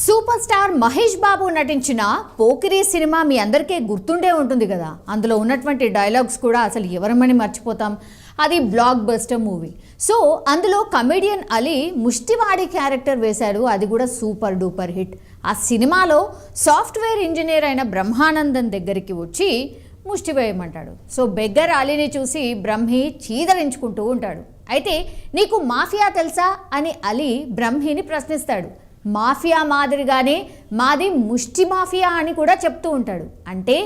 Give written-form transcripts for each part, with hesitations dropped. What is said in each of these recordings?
Super star Mahesh Babu నటించిన Pokiri cinema మీ అందరికీ గుర్తుండే ఉంటుంది కదా. అందులో ఉన్నటువంటి డైలాగ్స్ కూడా అసలు ఎవరమని మర్చిపోతాం. అది బ్లాక్ బస్టర్ మూవీ. సో అందులో కమెడియన్ అలీ ముష్టివాడి క్యారెక్టర్ వేశాడు. అది కూడా సూపర్ డూపర్ హిట్. ఆ సినిమాలో సాఫ్ట్వేర్ ఇంజనీర్ అయిన బ్రహ్మానందన్ దగ్గరికి వచ్చి ముష్టి వేయమంటాడు. సో బెగ్గర్ అలీని చూసి బ్రహ్మి చీదరించుకుంటూ ఉంటాడు. అయితే నీకు మాఫియా తెలుసా అని అలీ బ్రహ్మిని ప్రశ్నిస్తాడు. మాఫియా మాదిరిగానే మాది ముష్టి మాఫియా అని కూడా చెప్తూ ఉంటాడు. అంటే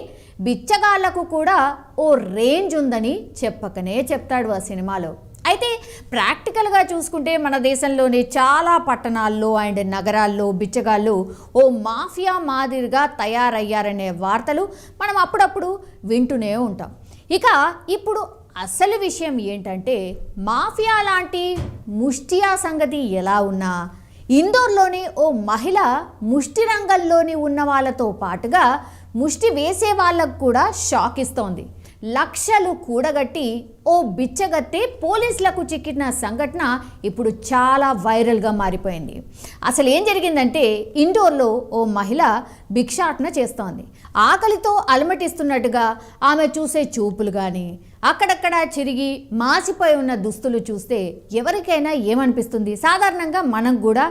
బిచ్చగాళ్లకు కూడా ఓ రేంజ్ ఉందని చెప్పకనే చెప్తాడు ఆ సినిమాలో. అయితే ప్రాక్టికల్గా చూసుకుంటే మన దేశంలోని చాలా పట్టణాల్లో అండ్ నగరాల్లో బిచ్చగాళ్ళు ఓ మాఫియా మాదిరిగా తయారయ్యారనే వార్తలు మనం అప్పుడప్పుడు వింటూనే ఉంటాం. ఇక ఇప్పుడు అసలు విషయం ఏంటంటే మాఫియా లాంటి ముష్టియా సంగతి ఎలా ఉన్నా ఇందోర్లోని ఓ మహిళ ముష్టి రంగంలోని ఉన్న వాళ్ళతో పాటుగా ముష్టి వేసే వాళ్ళకు కూడా షాక్ ఇస్తోంది. లక్షలు కూడగట్టి ఓ బిచ్చగత్తే పోలీసులకు చిక్కిన సంఘటన ఇప్పుడు చాలా వైరల్గా మారిపోయింది. అసలు ఏం జరిగిందంటే ఇండోర్లో ఓ మహిళ భిక్షాటన చేస్తోంది. ఆకలితో అలమటిస్తున్నట్టుగా ఆమె చూసే చూపులు కానీ అక్కడక్కడ చిరిగి మాసిపోయి ఉన్న దుస్తులు చూస్తే ఎవరికైనా ఏమనిపిస్తుంది? సాధారణంగా మనం కూడా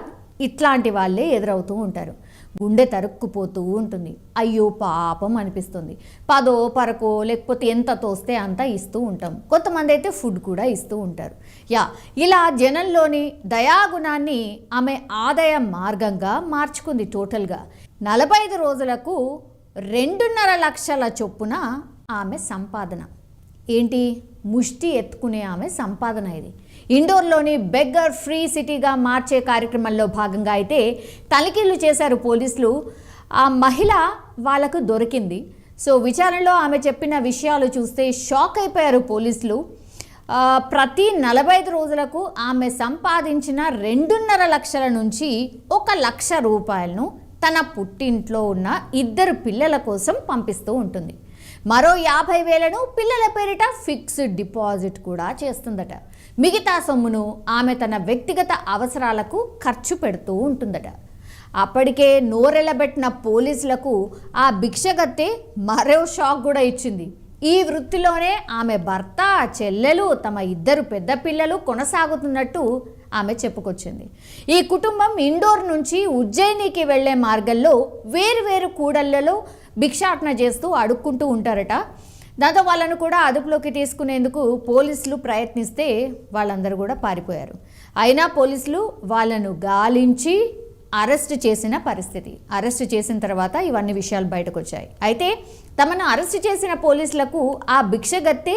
ఇట్లాంటి వాళ్ళే ఎదురవుతూ ఉంటారు. గుండె తరుక్కుపోతూ ఉంటుంది. అయ్యో పాపం అనిపిస్తుంది. పదో పరకో లేకపోతే ఎంత తోస్తే అంత ఇస్తూ ఉంటాం. కొంతమంది అయితే ఫుడ్ కూడా ఇస్తూ ఉంటారు. ఇలా జనంలోని దయాగుణాన్ని ఆమె ఆదాయ మార్గంగా మార్చుకుంది. టోటల్గా 45 రోజులకు 2.5 లక్షల చొప్పున ఆమె సంపాదన. ఏంటి? ముష్టి ఎత్తుకునే ఆమె సంపాదన ఇది. ఇండోర్లోని బెగ్గర్ ఫ్రీ సిటీగా మార్చే కార్యక్రమంలో భాగంగా అయితే తనిఖీలు చేశారు పోలీసులు. ఆ మహిళ వాళ్ళకు దొరికింది. సో విచారణలో ఆమె చెప్పిన విషయాలు చూస్తే షాక్ అయిపోయారు పోలీసులు. ప్రతి 45 రోజులకు ఆమె సంపాదించిన 2.5 లక్షల నుంచి 1 లక్ష రూపాయలను తన పుట్టింట్లో ఉన్న 2 పిల్లల కోసం పంపిస్తూ ఉంటుంది. మరో 50,000ను పిల్లల పేరిట ఫిక్స్డ్ డిపాజిట్ కూడా చేస్తుందట. మిగతా సొమ్మును ఆమె తన వ్యక్తిగత అవసరాలకు ఖర్చు పెడుతూ ఉంటుందట. అప్పటికే నోరెళ్ళబెట్టిన పోలీసులకు ఆ భిక్షగత్తె మరో షాక్ కూడా ఇచ్చింది. ఈ వృత్తిలోనే ఆమె భర్త, చెల్లెలు, తమ 2 పెద్ద పిల్లలు కొనసాగుతున్నట్టు ఆమె చెప్పుకొచ్చింది. ఈ కుటుంబం ఇండోర్ నుంచి ఉజ్జయినికి వెళ్లే మార్గంలో వేరు కూడళ్లలో భిక్షాటన చేస్తూ అడుక్కుంటూ ఉంటారట. దాంతో వాళ్ళను కూడా అదుపులోకి తీసుకునేందుకు పోలీసులు ప్రయత్నిస్తే వాళ్ళందరూ కూడా పారిపోయారు. అయినా పోలీసులు వాళ్ళను గాలించి అరెస్ట్ చేసిన పరిస్థితి. అరెస్ట్ చేసిన తర్వాత ఇవన్నీ విషయాలు బయటకు వచ్చాయి. అయితే తమను అరెస్ట్ చేసిన పోలీసులకు ఆ భిక్షగత్తె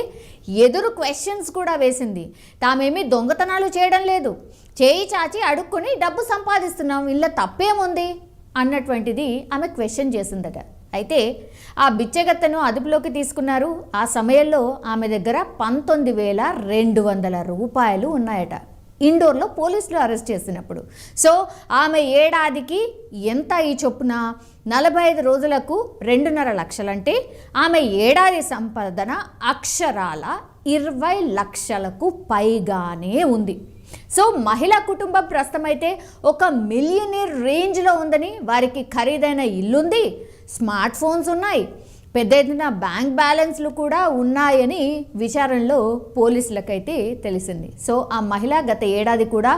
ఎదురు క్వశ్చన్స్ కూడా వేసింది. తామేమీ దొంగతనాలు చేయడం లేదు, చేయి చాచి అడుక్కొని డబ్బు సంపాదిస్తున్నాం, ఇలా తప్పేముంది అన్నటువంటిది ఆమె క్వశ్చన్ చేసిందట. అయితే ఆ బిచ్చగత్తెను అదుపులోకి తీసుకున్నారు. ఆ సమయంలో ఆమె దగ్గర 19,200 రూపాయలు ఉన్నాయట. ఇండోర్లో పోలీసులు అరెస్ట్ చేసినప్పుడు. సో ఆమె ఏడాదికి ఎంత ఈ చొప్పున 45 రోజులకు 2.5 లక్షలంటే ఆమె ఏడాది సంపాదన అక్షరాల 20 లక్షలకు పైగానే ఉంది. సో మహిళా కుటుంబం ప్రస్తుతం అయితే ఒక మిలియనీర్ రేంజ్లో ఉందని, వారికి ఖరీదైన ఇల్లుంది, స్మార్ట్ ఫోన్స్ ఉన్నాయి, పెద్ద ఎత్తున బ్యాంక్ బ్యాలెన్స్లు కూడా ఉన్నాయని విచారణలో పోలీసులకైతే తెలిసింది. సో ఆ మహిళ గత ఏడాది కూడా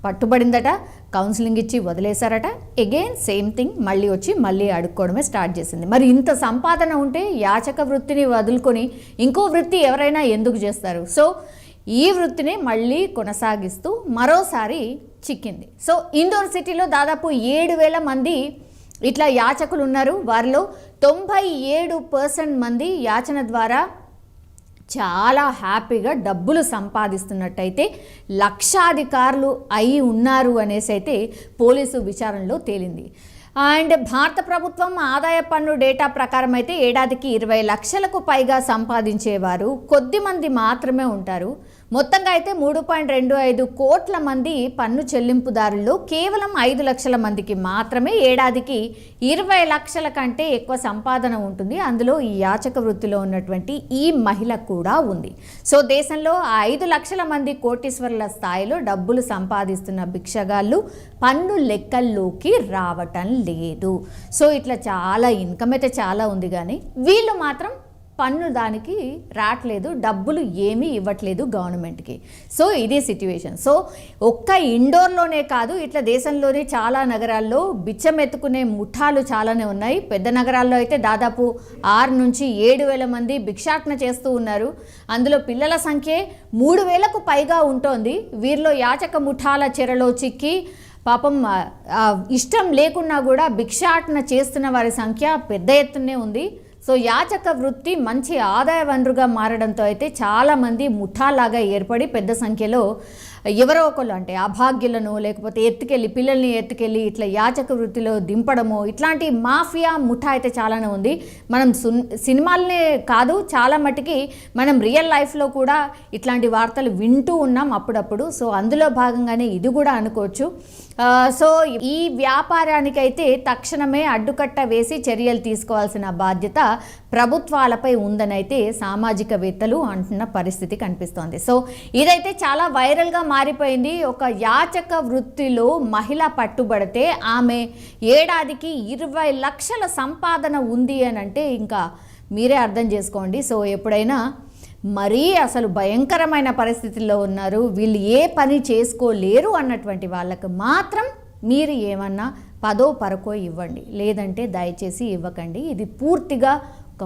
పట్టుబడిందట. కౌన్సిలింగ్ ఇచ్చి వదిలేశారట. అగైన్ సేమ్ థింగ్, మళ్ళీ అడుక్కోవడమే స్టార్ట్ చేసింది. మరి ఇంత సంపాదన ఉంటే యాచక వృత్తిని వదులుకొని ఇంకో వృత్తి ఎవరైనా ఎందుకు చేస్తారు? సో ఈ వృత్తిని మళ్ళీ కొనసాగిస్తూ మరోసారి చిక్కింది. సో ఇండోర్ సిటీలో దాదాపు 7,000 మంది ఇట్లా యాచకులు ఉన్నారు. వారిలో 97% మంది యాచన ద్వారా చాలా హ్యాపీగా డబ్బులు సంపాదిస్తున్నట్టయితే లక్షాధికారులు అయి ఉన్నారు అనేసి అయితే పోలీసు విచారణలో తేలింది. అండ్ భారత ప్రభుత్వం ఆదాయ పన్ను డేటా ప్రకారం అయితే ఏడాదికి 20 లక్షలకు పైగా సంపాదించేవారు కొద్ది మంది మాత్రమే ఉంటారు. మొత్తంగా అయితే 3.25 కోట్ల మంది పన్ను చెల్లింపుదారుల్లో కేవలం 5 లక్షల మందికి మాత్రమే ఏడాదికి 20 లక్షల కంటే ఎక్కువ సంపాదన ఉంటుంది. అందులో ఈ యాచక వృత్తిలో ఉన్నటువంటి ఈ మహిళ కూడా ఉంది. సో దేశంలో 5 లక్షల మంది కోటీశ్వరుల స్థాయిలో డబ్బులు సంపాదిస్తున్న భిక్షగాళ్ళు పన్ను లెక్కల్లోకి రావటం లేదు. సో ఇట్లా చాలా ఇన్కమ్ అయితే చాలా ఉంది, కానీ వీళ్ళు మాత్రం పన్ను దానికి రావట్లేదు, డబ్బులు ఏమీ ఇవ్వట్లేదు గవర్నమెంట్కి. సో ఇది సిట్యువేషన్. సో ఒక్క ఇండోర్లోనే కాదు, ఇట్లా దేశంలోని చాలా నగరాల్లో బిచ్చం ఎత్తుకునే ముఠాలు చాలానే ఉన్నాయి. పెద్ద నగరాల్లో అయితే దాదాపు 6 నుంచి 7,000 మంది భిక్షాటన చేస్తూ ఉన్నారు. అందులో పిల్లల సంఖ్య 3,000కు పైగా ఉంటోంది. వీరిలో యాచక ముఠాల చెరలో చిక్కి పాపం ఇష్టం లేకున్నా కూడా భిక్షాటన చేస్తున్న వారి సంఖ్య పెద్ద ఎత్తునే ఉంది. సో యాచక వృత్తి మంచి ఆదాయ వనరుగా మారడంతో అయితే చాలామంది ముఠాలాగా ఏర్పడి పెద్ద సంఖ్యలో ఎవరో ఒకళ్ళు అంటే అభాగ్యులను లేకపోతే పిల్లల్ని ఎత్తుకెళ్ళి ఇట్లా యాచక వృత్తిలో దింపడము, ఇట్లాంటి మాఫియా ముఠా అయితే చాలానే ఉంది. మనం సినిమాలనే కాదు, చాలా మటుకి మనం రియల్ లైఫ్లో కూడా ఇట్లాంటి వార్తలు వింటూ ఉన్నాం అప్పుడప్పుడు. సో అందులో భాగంగానే ఇది కూడా అనుకోవచ్చు. సో ఈ వ్యాపారానికైతే తక్షణమే అడ్డుకట్ట వేసి చర్యలు తీసుకోవాల్సిన బాధ్యత ప్రభుత్వాలపై ఉందనైతే సామాజికవేత్తలు అంటున్న పరిస్థితి కనిపిస్తోంది. సో ఇదైతే చాలా వైరల్గా మారిపోయింది. ఒక యాచక వృత్తిలో మహిళ పట్టుబడితే ఆమె ఏడాదికి 20 లక్షల సంపాదన ఉంది అని అంటే ఇంకా మీరే అర్థం చేసుకోండి. సో ఎప్పుడైనా మరీ అసలు భయంకరమైన పరిస్థితుల్లో ఉన్నారు, వీళ్ళు ఏ పని చేసుకోలేరు అన్నటువంటి వాళ్ళకు మాత్రం మీరు ఏమన్నా 10 పరకో ఇవ్వండి, లేదంటే దయచేసి ఇవ్వకండి. ఇది పూర్తిగా ఒక